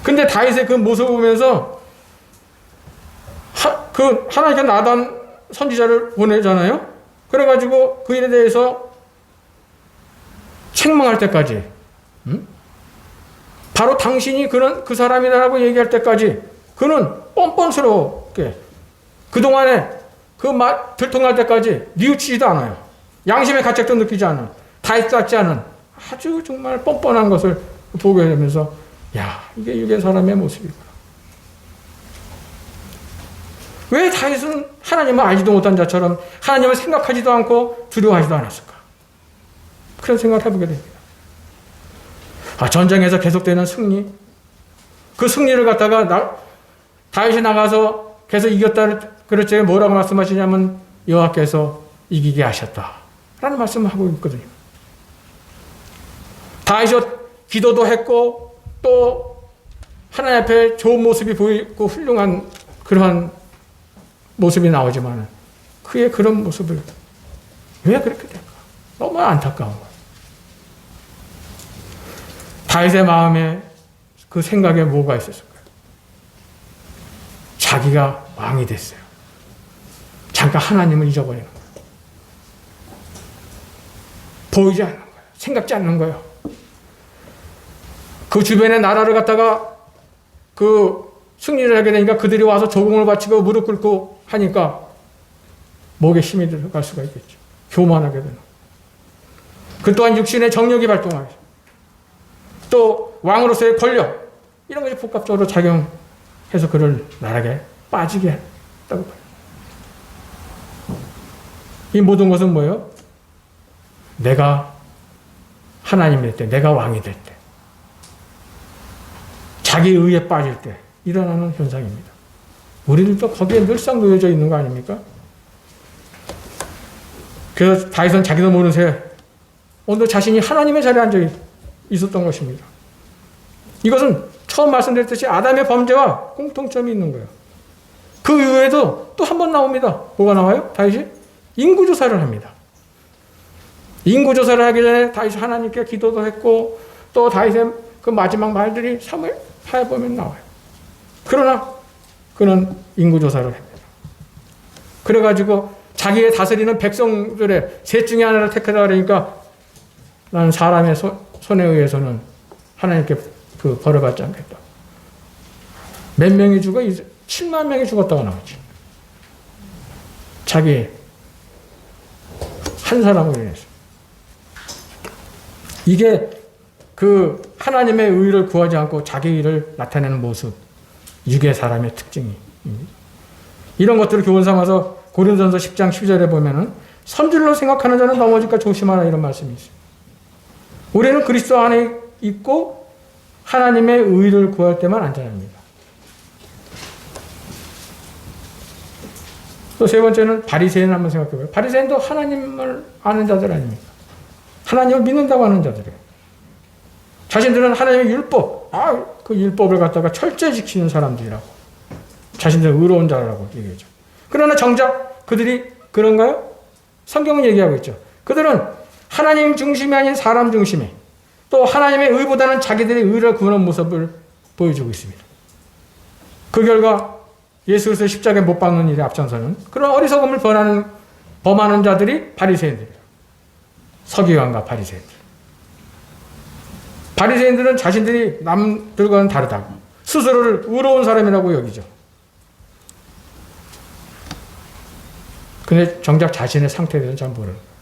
근데 다윗의 그 모습을 보면서 하나님께 나단 선지자를 보내잖아요. 그래가지고 그 일에 대해서 책망할 때까지, 바로 당신이 그 사람이라고 얘기할 때까지 그는 뻔뻔스럽게 그동안에 그 말 들통날 때까지 뉘우치지도 않아요. 양심의 가책도 느끼지 않은, 다윗 같지 않은 아주 정말 뻔뻔한 것을 보게 되면서, 야, 이게 육의 사람의 모습이구나. 왜 다윗은 하나님을 알지도 못한 자처럼 하나님을 생각하지도 않고 두려워하지도 않았을까? 그런 생각을 해보게 됩니다. 전쟁에서 계속되는 승리, 그 승리를 갖다가 다윗이 나가서 계속 이겼다 그랬지, 뭐라고 말씀하시냐면 여호와께서 이기게 하셨다 라는 말씀을 하고 있거든요. 다윗이 기도도 했고 또 하나님 앞에 좋은 모습이 보이고 훌륭한 그러한 모습이 나오지만 그의 그런 모습을 왜 그렇게 될까? 너무 안타까운 거예요. 다윗의 마음에 그 생각에 뭐가 있었을까요? 자기가 왕이 됐어요. 잠깐 하나님을 잊어버리는 거예요. 보이지 않는 거예요. 생각지 않는 거예요. 그 주변의 나라를 갖다가 승리를 하게 되니까 그들이 와서 조공을 바치고 무릎 꿇고 하니까 목에 힘이 들어갈 수가 있겠죠. 교만하게 되는. 그 또한 육신의 정력이 발동하게. 또 왕으로서의 권력, 이런 것이 복합적으로 작용해서 그를 나락에 빠지게 했다고 봐요. 이 모든 것은 뭐예요? 내가 하나님이 될 때, 내가 왕이 될 때, 자기 의에 빠질 때 일어나는 현상입니다. 우리들도 거기에 늘상 놓여져 있는 거 아닙니까? 그래서 다윗은 자기도 모르는 새 오늘 자신이 하나님의 자리에 앉아 있었던 것입니다. 이것은 처음 말씀드렸듯이 아담의 범죄와 공통점이 있는 거예요. 그 이후에도 또 한 번 나옵니다. 뭐가 나와요? 다윗이 인구조사를 합니다. 인구조사를 하기 전에 다윗이 하나님께 기도도 했고 또 다윗의 그 마지막 말들이 사무엘하에 보면 나와요. 그러나 그는 인구조사를 합니다. 그래가지고 자기의 다스리는 백성들의 셋 중에 하나를 택하다 그러니까 나는 사람의 손에 의해서는 하나님께 그 벌을 받지 않겠다. 몇 명이 죽어? 7만 명이 죽었다고 나오지. 자기 한 사람으로 인해서. 이게 그 하나님의 의를 구하지 않고 자기 의를 나타내는 모습, 육의 사람의 특징입니다. 이런 것들을 교훈 삼아서 고린도전서 10장 12절에 보면은 선질로 생각하는 자는 넘어질까 조심하라 이런 말씀이 있어요. 우리는 그리스도 안에 있고 하나님의 의를 구할 때만 안전합니다. 또 세 번째는 바리새인 한번 생각해봐요. 바리새인도 하나님을 아는 자들 아닙니까? 하나님을 믿는다고 하는 자들이에요. 자신들은 하나님의 율법, 그 율법을 갖다가 철저히 지키는 사람들이라고. 자신들은 의로운 자라고 얘기하죠. 그러나 정작 그들이 그런가요? 성경은 얘기하고 있죠. 그들은 하나님 중심이 아닌 사람 중심에 또 하나님의 의보다는 자기들의 의를 구하는 모습을 보여주고 있습니다. 그 결과 예수 그리스도 십자가에 못 박는 일에 앞장서는 그런 어리석음을 범하는 자들이 바리새인들이에요. 서기관과 바리새인들. 바리새인들은 자신들이 남들과는 다르다고 스스로를 의로운 사람이라고 여기죠. 근데 정작 자신의 상태에 대해서는 잘 모르는 거예요.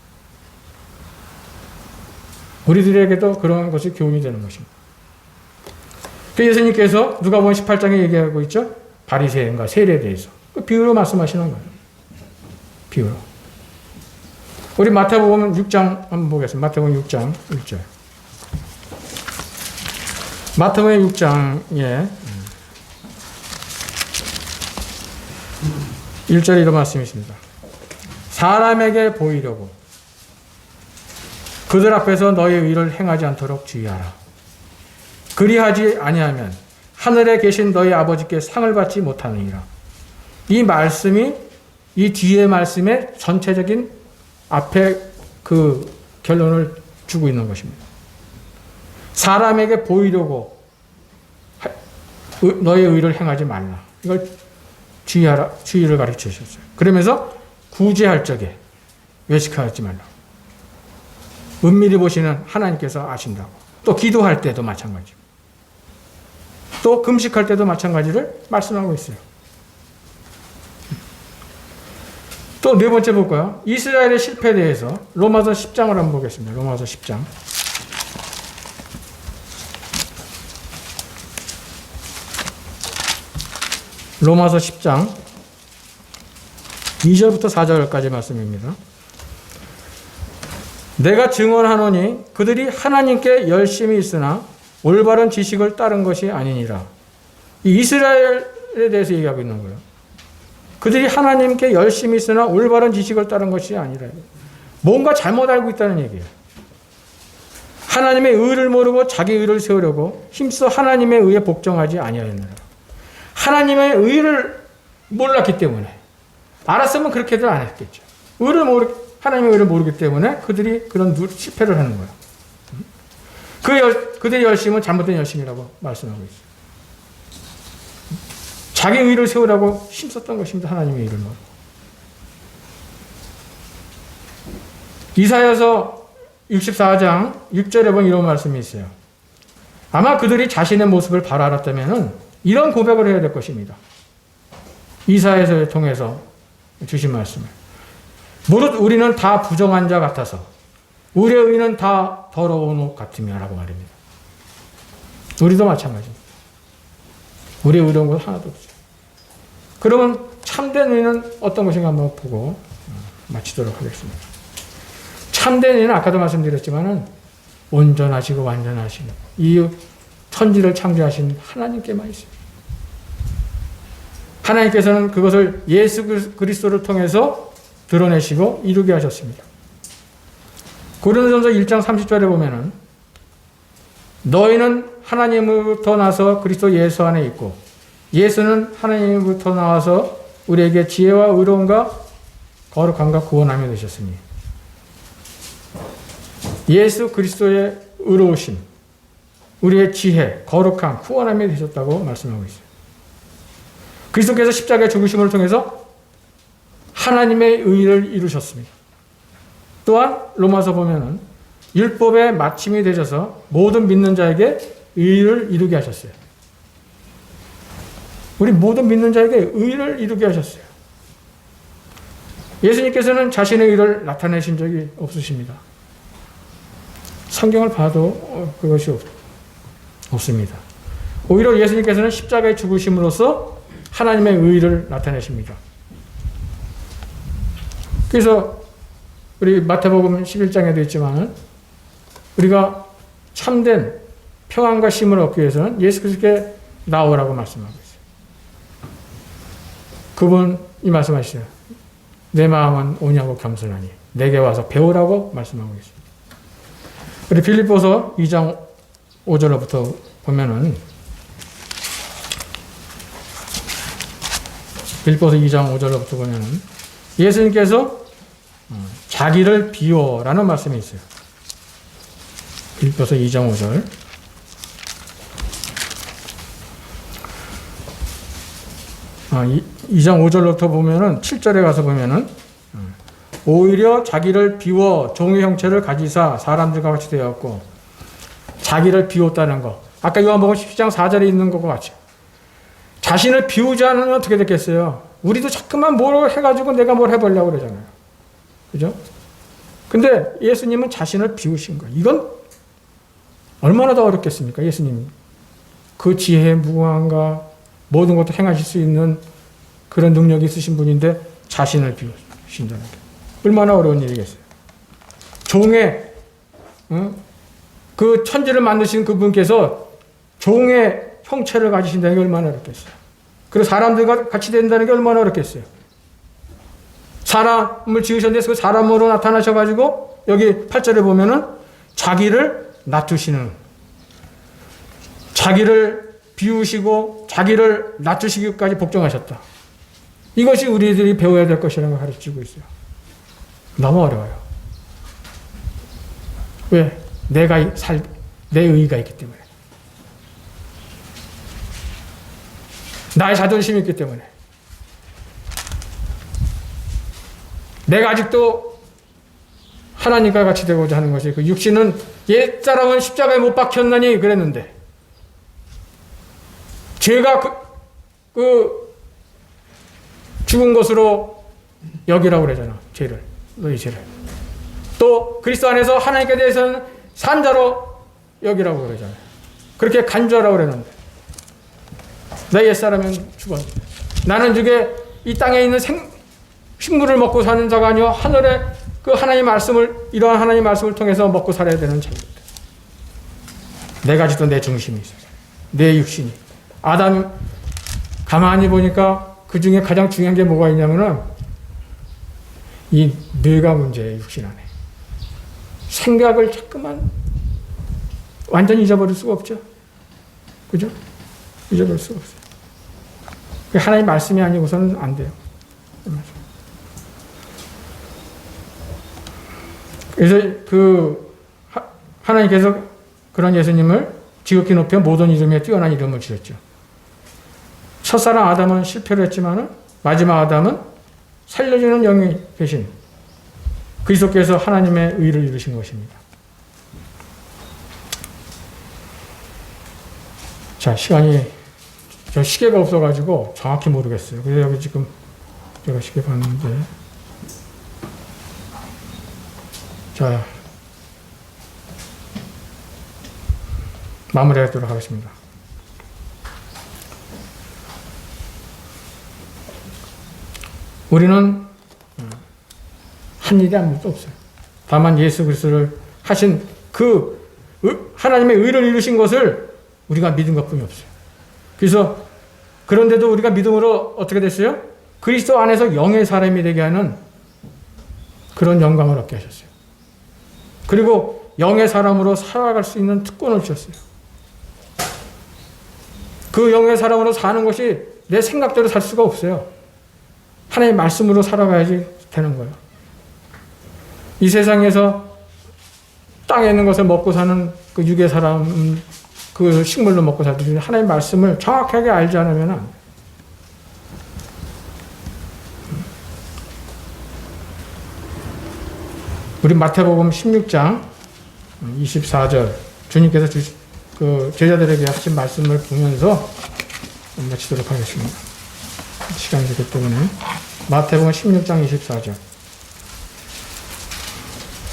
우리들에게도 그런 것이 교훈이 되는 것입니다. 그 예수님께서 누가복음 18장에 얘기하고 있죠. 바리새인과 세리에 대해서 그 비유로 말씀하시는 거예요. 비유로. 우리 마태복음 6장 한번 보겠습니다. 마태복음 6장 1절. 마태복음 6장에 1절에 이런 말씀이 있습니다. 사람에게 보이려고 그들 앞에서 너의 의를 행하지 않도록 주의하라. 그리하지 아니하면 하늘에 계신 너희 아버지께 상을 받지 못하느니라. 이 말씀이 이 뒤의 말씀의 전체적인 앞에 그 결론을 주고 있는 것입니다. 사람에게 보이려고 너의 의를 행하지 말라. 이걸 주의를 가르쳐 주셨어요. 그러면서 구제할 적에 외식하지 말라. 은밀히 보시는 하나님께서 아신다고. 또 기도할 때도 마찬가지고. 또 금식할 때도 마찬가지를 말씀하고 있어요. 또 네 번째 볼까요? 이스라엘의 실패에 대해서 로마서 10장을 한번 보겠습니다. 로마서 10장. 로마서 10장 2절부터 4절까지 말씀입니다. 내가 증언하노니 그들이 하나님께 열심히 있으나 올바른 지식을 따른 것이 아니니라. 이 이스라엘에 대해서 얘기하고 있는 거예요. 그들이 하나님께 열심히 있으나 올바른 지식을 따른 것이 아니라. 뭔가 잘못 알고 있다는 얘기예요. 하나님의 의를 모르고 자기 의를 세우려고 힘써 하나님의 의에 복종하지 아니하였느라. 하나님의 의를 몰랐기 때문에. 알았으면 그렇게들 안 했겠죠. 하나님의 의를 모르기 때문에 그들이 그런 실패를 하는 거예요. 그들의 열심은 잘못된 열심이라고 말씀하고 있어요. 자기 의를 세우라고 힘썼던 것입니다. 하나님의 의를 모르고. 이사야서 64장 6절에 보면 이런 말씀이 있어요. 아마 그들이 자신의 모습을 바로 알았다면 이런 고백을 해야 될 것입니다. 이사야서를 통해서 주신 말씀을. 무릇 우리는 다 부정한 자 같아서 우리의 의는 다 더러운 옷 같으며 라고 말입니다. 우리도 마찬가지입니다. 우리의 의로운 것 하나도 없죠. 그러면 참된 의는 어떤 것인가 한번 보고 마치도록 하겠습니다. 참된 의는 아까도 말씀드렸지만 온전하시고 완전하신 이 천지를 창조하신 하나님께만 있습니다. 하나님께서는 그것을 예수 그리스도를 통해서 드러내시고 이루게 하셨습니다. 고린도전서 1장 30절에 보면은 너희는 하나님으로부터 나서 그리스도 예수 안에 있고 예수는 하나님으로부터 나와서 우리에게 지혜와 의로움과 거룩함과 구원함이 되셨으니 예수 그리스도의 의로우심, 우리의 지혜, 거룩함, 구원함이 되셨다고 말씀하고 있어요. 그리스도께서 십자가의 죽으심을 통해서 하나님의 의를 이루셨습니다. 또한 로마서 보면은 율법의 마침이 되셔서 모든 믿는 자에게 의를 이루게 하셨어요. 우리 모든 믿는 자에게 의를 이루게 하셨어요. 예수님께서는 자신의 의를 나타내신 적이 없으십니다. 성경을 봐도 그것이 없습니다. 오히려 예수님께서는 십자가에 죽으심으로써 하나님의 의를 나타내십니다. 그래서 우리 마태복음 11장에도 있지만 우리가 참된 평안과 쉼을 얻기 위해서는 예수 그리스도께 나오라고 말씀하고 있어요. 그분이 말씀하시죠. 내 마음은 온유하고 겸손하니 내게 와서 배우라고 말씀하고 있습니다. 우리 빌립보서 2장 5절로부터 보면은 빌립보서 2장 5절로부터 보면은 예수님께서 자기를 비워라는 말씀이 있어요. 빌립보서 2장 5절. 아, 2장 5절로부터 보면은 7절에 가서 보면은 오히려 자기를 비워 종의 형체를 가지사 사람들과 같이 되었고 자기를 비웠다는 거. 아까 요한복음 10장 4절에 있는 것과 같이 자신을 비우지 않으면 어떻게 됐겠어요? 우리도 자꾸만 뭘 해가지고 내가 뭘 해보려고 그러잖아요. 그죠? 근데 예수님은 자신을 비우신 거예요. 이건 얼마나 더 어렵겠습니까? 예수님이. 그 지혜의 무궁함과 모든 것도 행하실 수 있는 그런 능력이 있으신 분인데 자신을 비우신다는 게 얼마나 어려운 일이겠어요. 종의 그 천지를 만드신 그분께서 종의 형체를 가지신다는 게 얼마나 어렵겠어요. 그리고 사람들과 같이 된다는 게 얼마나 어렵겠어요. 사람을 지으셨는데 그 사람으로 나타나셔가지고 여기 8절에 보면은 자기를 낮추시는, 자기를 비우시고 자기를 낮추시기까지 복종하셨다. 이것이 우리들이 배워야 될 것이라는 걸 가르치고 있어요. 너무 어려워요. 왜? 내 의의가 있기 때문에. 나의 자존심이 있기 때문에. 내가 아직도 하나님과 같이 되고자 하는 것이 그 육신은 옛사람은 십자가에 못 박혔나니 그랬는데 죄가 그 죽은 것으로 여기라고 그러잖아. 죄를. 너희 죄를. 또 그리스도 안에서 하나님께 대해서는 산자로 여기라고 그러잖아요. 그렇게 간주하라고 그랬는데 내 옛사람은 죽었는데 나는 주게 이 땅에 있는 식물을 먹고 사는 자가 아니요 하늘에 그 하나님 말씀을 이러한 하나님 말씀을 통해서 먹고 살아야 되는 자입니다. 내가 아직도 내 중심이 있어요. 내 육신이. 아담 가만히 보니까 그 중에 가장 중요한 게 뭐가 있냐면은 이 뇌가 문제예요. 육신 안에. 생각을 자꾸만 완전히 잊어버릴 수가 없죠. 그죠? 잊어버릴 수가 없어요. 하나님 말씀이 아니고서는 안 돼요. 그래서 하나님께서 그런 예수님을 지극히 높여 모든 이름에 뛰어난 이름을 지었죠. 첫사랑 아담은 실패를 했지만은 마지막 아담은 살려주는 영이 계신 그리스도께서 하나님의 의를 이루신 것입니다. 자, 시간이 저 시계가 없어가지고 정확히 모르겠어요. 그래서 여기 지금 제가 시계 봤는데 자 마무리하도록 하겠습니다. 우리는 한 일이 아무것도 없어요. 다만 예수 그리스도를 하신 그 하나님의 의를 이루신 것을 우리가 믿은 것뿐이 없어요. 그래서 그런데도 우리가 믿음으로 어떻게 됐어요? 그리스도 안에서 영의 사람이 되게 하는 그런 영광을 얻게 하셨어요. 그리고 영의 사람으로 살아갈 수 있는 특권을 주셨어요. 그 영의 사람으로 사는 것이 내 생각대로 살 수가 없어요. 하나님의 말씀으로 살아가야지 되는 거예요. 이 세상에서 땅에 있는 것을 먹고 사는 그 육의 사람, 그 식물로 먹고 살듯이 하나님의 말씀을 정확하게 알지 않으면 우리 마태복음 16장 24절 주님께서 제자들에게 하신 말씀을 보면서 마치도록 하겠습니다. 시간이 되기 때문에 마태복음 16장 24절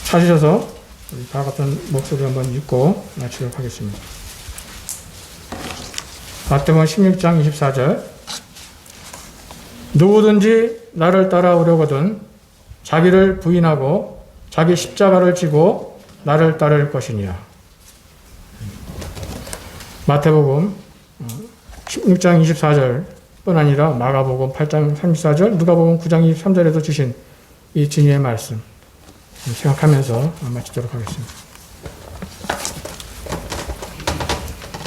찾으셔서 우리 다 같은 목소리 한번 읽고 마치도록 하겠습니다. 마태복음 16장 24절 누구든지 나를 따라오려거든 자기를 부인하고 자기 십자가를 지고 나를 따를 것이니라. 마태복음 16장 24절 뿐 아니라 마가복음 8장 34절, 누가복음 9장 23절에도 주신 이 진리의 말씀 생각하면서 마치도록 하겠습니다.